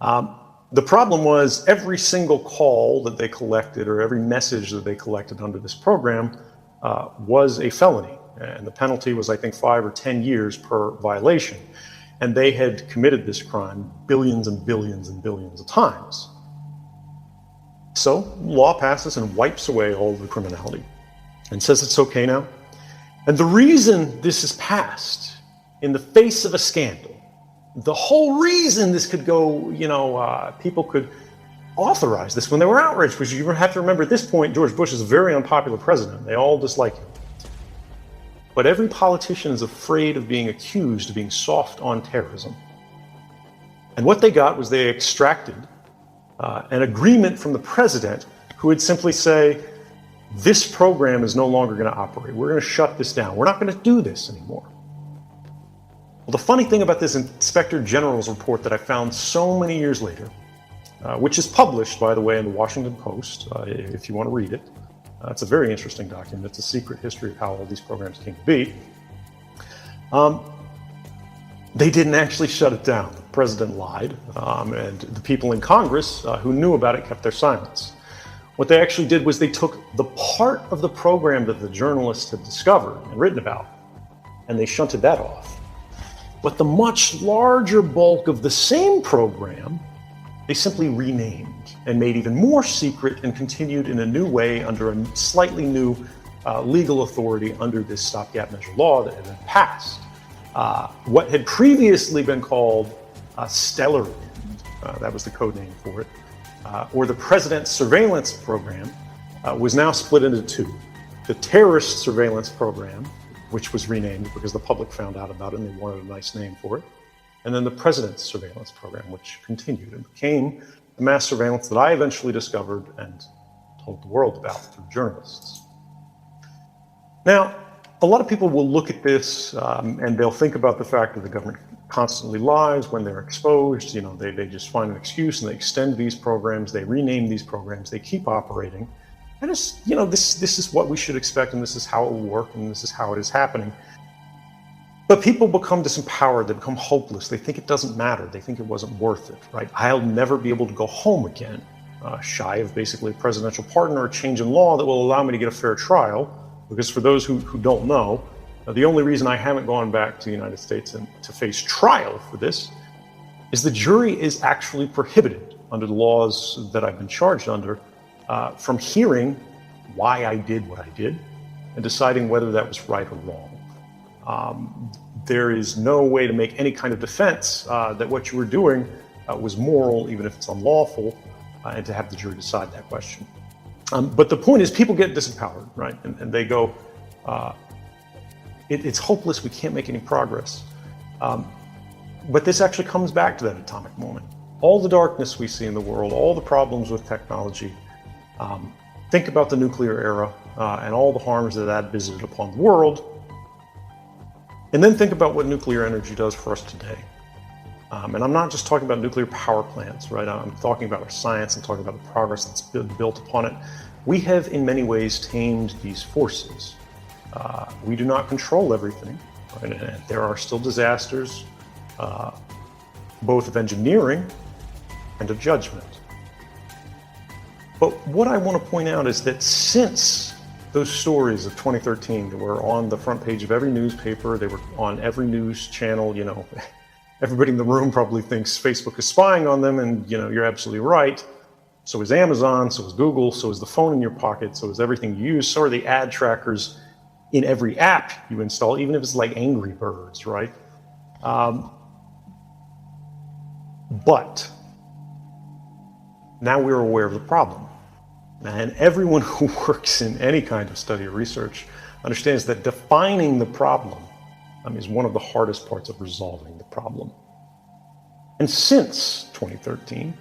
The problem was every single call that they collected or every message that they collected under this program was a felony. And the penalty was, I think, 5 or 10 years per violation. And they had committed this crime billions and billions and billions of times. So law passes and wipes away all of the criminality and says it's okay now. And the reason this is passed in the face of a scandal, the whole reason this could go, people could authorize this when they were outraged, because you have to remember at this point, George Bush is a very unpopular president. They all dislike him. But every politician is afraid of being accused of being soft on terrorism. And what they got was they extracted an agreement from the president who would simply say, this program is no longer going to operate. We're going to shut this down. We're not going to do this anymore. Well, the funny thing about this Inspector General's report that I found so many years later, which is published, by the way, in the Washington Post, if you want to read it. It's a very interesting document. It's a secret history of how all these programs came to be. They didn't actually shut it down. The president lied, and the people in Congress who knew about it kept their silence. What they actually did was they took the part of the program that the journalists had discovered and written about, and they shunted that off. But the much larger bulk of the same program, they simply renamed and made even more secret and continued in a new way under a slightly new legal authority under this stopgap measure law that had been passed. What had previously been called Stellar Wind, that was the code name for it, or the President's Surveillance Program, was now split into two. The Terrorist Surveillance Program, which was renamed because the public found out about it and they wanted a nice name for it, and then the President's Surveillance Program, which continued and became the mass surveillance that I eventually discovered and told the world about through journalists. Now, a lot of people will look at this and they'll think about the fact that the government constantly lies when they're exposed. They just find an excuse and they extend these programs, they rename these programs, they keep operating. And it's, this is what we should expect, and this is how it will work, and this is how it is happening. But people become disempowered, they become hopeless, they think it doesn't matter, they think it wasn't worth it, right? I'll never be able to go home again, shy of basically a presidential pardon or a change in law that will allow me to get a fair trial. Because for those who don't know, the only reason I haven't gone back to the United States and to face trial for this is the jury is actually prohibited under the laws that I've been charged under from hearing why I did what I did and deciding whether that was right or wrong. There is no way to make any kind of defense that what you were doing was moral, even if it's unlawful, and to have the jury decide that question. But the point is, people get disempowered, right? And they go, it's hopeless, we can't make any progress. But this actually comes back to that atomic moment. All the darkness we see in the world, all the problems with technology, think about the nuclear era and all the harms that visited upon the world. And then think about what nuclear energy does for us today. And I'm not just talking about nuclear power plants, right? I'm talking about our science, I'm talking about the progress that's been built upon it. We have in many ways tamed these forces. We do not control everything, right? And there are still disasters, both of engineering and of judgment. But what I want to point out is that since those stories of 2013 that were on the front page of every newspaper, they were on every news channel, everybody in the room probably thinks Facebook is spying on them, and you're absolutely right. So is Amazon, so is Google, so is the phone in your pocket, so is everything you use, so are the ad trackers in every app you install, even if it's like Angry Birds, right? But now we're aware of the problem. And everyone who works in any kind of study or research understands that defining the problem is one of the hardest parts of resolving the problem. And since 2013,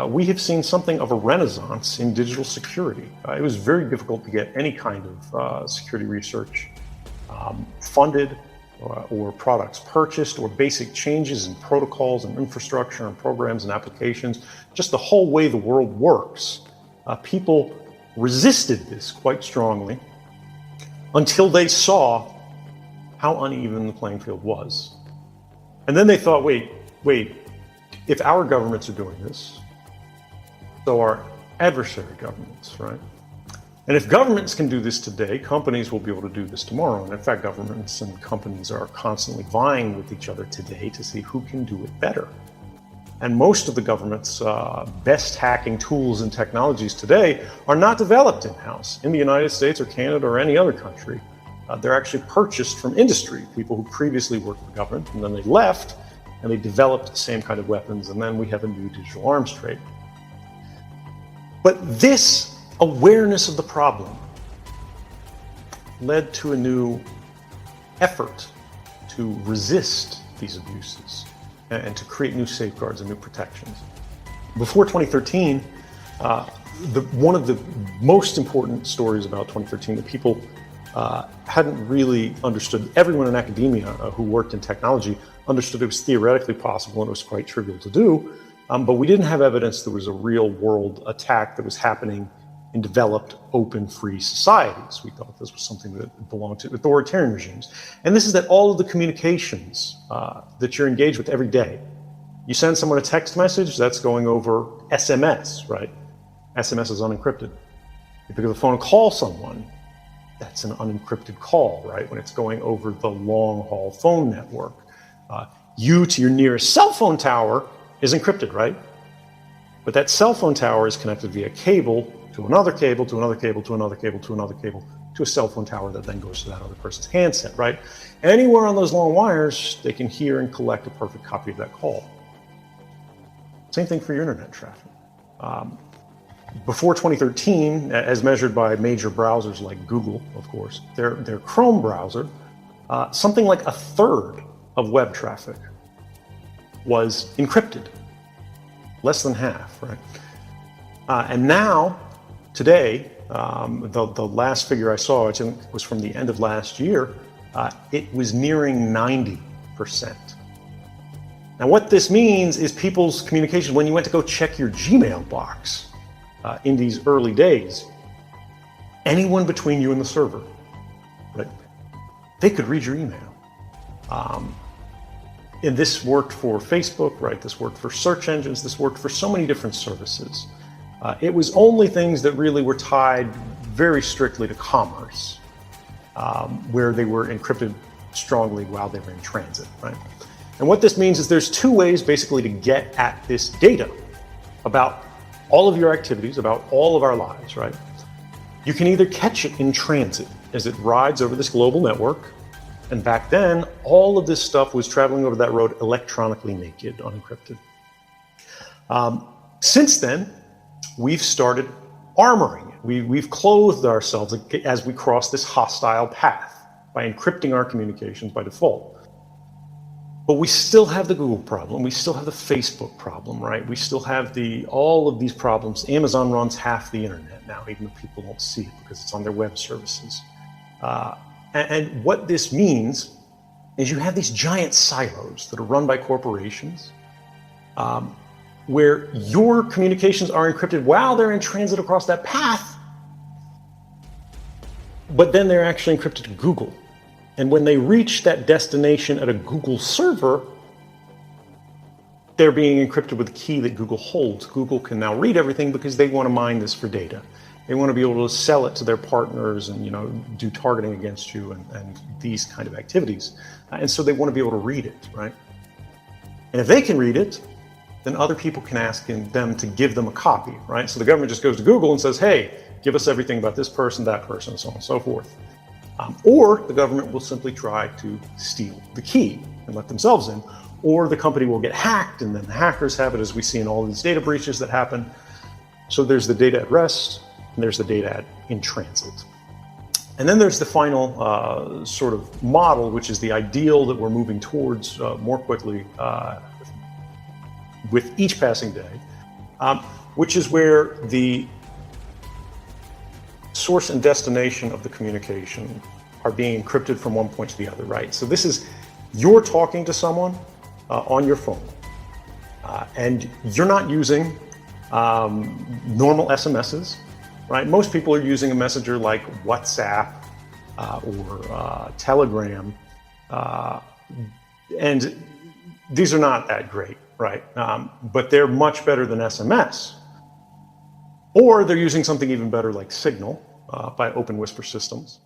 we have seen something of a renaissance in digital security. It was very difficult to get any kind of security research funded or products purchased, or basic changes in protocols and infrastructure and programs and applications, just the whole way the world works. People resisted this quite strongly until they saw how uneven the playing field was. And then they thought, wait, If our governments are doing this, so are adversary governments, right? And if governments can do this today, companies will be able to do this tomorrow. And in fact, governments and companies are constantly vying with each other today to see who can do it better. And most of the government's best hacking tools and technologies today are not developed in-house in the United States or Canada or any other country. They're actually purchased from industry, people who previously worked for government, and then they left and they developed the same kind of weapons, and then we have a new digital arms trade. But this awareness of the problem led to a new effort to resist these abuses and to create new safeguards and new protections. Before 2013, one of the most important stories about 2013 that people hadn't really understood, everyone in academia who worked in technology understood it was theoretically possible and it was quite trivial to do, but we didn't have evidence there was a real world attack that was happening in developed, open, free societies. We thought this was something that belonged to authoritarian regimes. And this is that all of the communications that you're engaged with every day, you send someone a text message, that's going over SMS, right? SMS is unencrypted. You pick up the phone and call someone, that's an unencrypted call, right? When it's going over the long-haul phone network. You to your nearest cell phone tower is encrypted, right? But that cell phone tower is connected via cable to another cable, to another cable, to another cable, to another cable, to a cell phone tower that then goes to that other person's handset, right? Anywhere on those long wires, they can hear and collect a perfect copy of that call. Same thing for your internet traffic. Before 2013, as measured by major browsers like Google, of course, their Chrome browser, something like a third of web traffic was encrypted. Less than half, right? And now, today, the last figure I saw, I think was from the end of last year, it was nearing 90%. Now what this means is people's communication, when you went to go check your Gmail box in these early days, anyone between you and the server, right, they could read your email. And this worked for Facebook, right? This worked for search engines. This worked for so many different services. It was only things that really were tied very strictly to commerce, where they were encrypted strongly while they were in transit, right? And what this means is there's two ways basically to get at this data about all of your activities, about all of our lives, right? You can either catch it in transit as it rides over this global network, and back then, all of this stuff was traveling over that road electronically naked, unencrypted. Since then, we've started armoring it. We've clothed ourselves as we cross this hostile path by encrypting our communications by default. But we still have the Google problem. We still have the Facebook problem, right? We still have all of these problems. Amazon runs half the internet now, even though people don't see it because it's on their web services. And what this means is you have these giant silos that are run by corporations where your communications are encrypted while they're in transit across that path, but then they're actually encrypted to Google. And when they reach that destination at a Google server, they're being encrypted with a key that Google holds. Google can now read everything because they want to mine this for data. They want to be able to sell it to their partners and, do targeting against you and these kind of activities. And so they want to be able to read it, right? And if they can read it, then other people can ask them to give them a copy, right? So the government just goes to Google and says, hey, give us everything about this person, that person, and so on and so forth. Or the government will simply try to steal the key and let themselves in. Or the company will get hacked and then the hackers have it, as we see in all these data breaches that happen. So there's the data at rest, and there's the data in transit. And then there's the final sort of model, which is the ideal that we're moving towards more quickly with each passing day, which is where the source and destination of the communication are being encrypted from one point to the other, right? So this is, you're talking to someone on your phone, and you're not using normal SMSs. Right? Most people are using a messenger like WhatsApp or Telegram, and these are not that great. right? But they're much better than SMS. Or they're using something even better like Signal by Open Whisper Systems.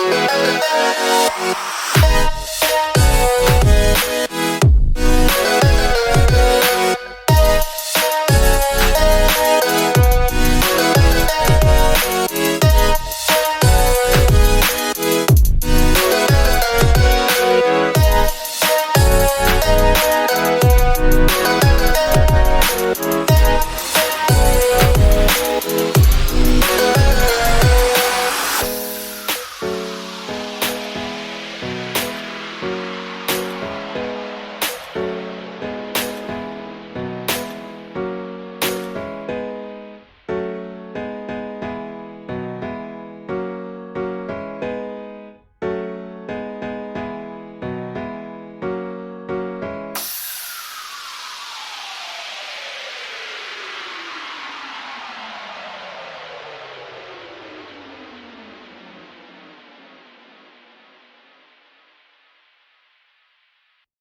We'll be right back.